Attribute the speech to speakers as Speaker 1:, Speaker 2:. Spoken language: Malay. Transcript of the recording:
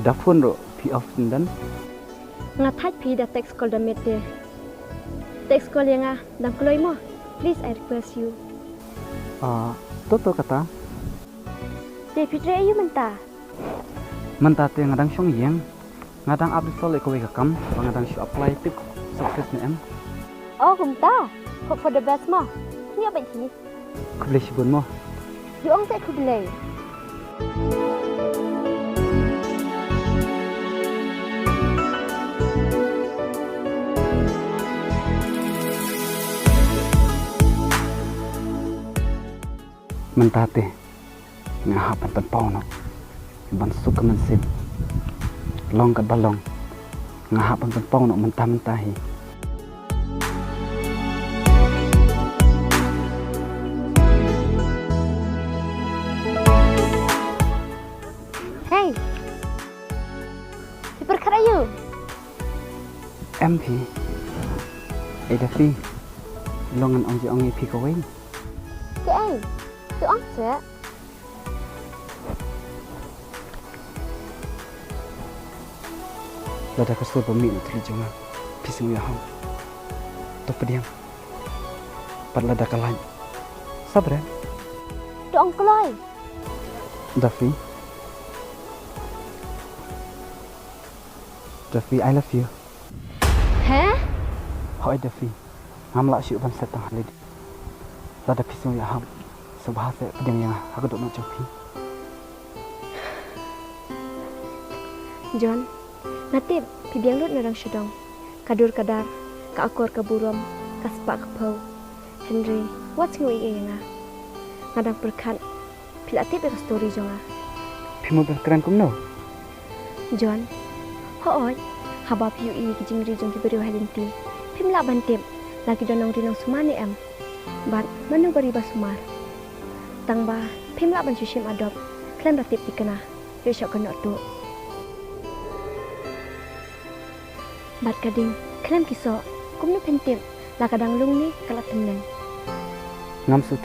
Speaker 1: Dafun ro pi often dan
Speaker 2: Ngatat pi da text call da mete. Text call yang dang kloy mo. Please I request you.
Speaker 1: toto kata
Speaker 2: Te pitre ayu menta.
Speaker 1: mentate ngadang syong yang ngadang abdi sol eko weka kam ngadang shu apply tip success ni em
Speaker 2: Oh, kumta. Hope for the best mo. Ni apa ki?
Speaker 1: kubli shibun mo
Speaker 2: Duong te kublay.
Speaker 1: mentate ngahapan tan pau no ban suka mensin long kat balong ngahapan tan pau no mentah mentahi
Speaker 2: Hey. Super kerayu.
Speaker 1: MP ada fi longan ongji ongi pi ko wing
Speaker 2: Ke ai. Duong se.
Speaker 1: lada kasur bami no tri jonga pisung ya ham to pediam pat lada kalai sabre
Speaker 2: Duong kloy.
Speaker 1: Duffy I love you
Speaker 2: Heh?
Speaker 1: Hoi Duffy ham la shu ban setang halid lada pisung ya ham subhase pediam yang aku dok no chopi
Speaker 2: John, natip pibiang lut narang syudong. Kadur kadar, ka akor ka burom, ka sepak ka pau. Henry, what's ngui e nga? Ngadang perkat, pila tip e ka story jonga.
Speaker 1: pimu berkeran kum no
Speaker 2: John, hooj, haba piu i ki jingri jong ki beri wahalinti. Pim la bantip, lagi donong rinong sumani em. Bat, manu bari ba sumar. Tang ba, pim la ban syushim adop. Klan ratip dikena, yo syok kenok tu. Bat kading, klan kiso, kum nu pentip, la kadang lung ni kalat temen.
Speaker 1: ngam su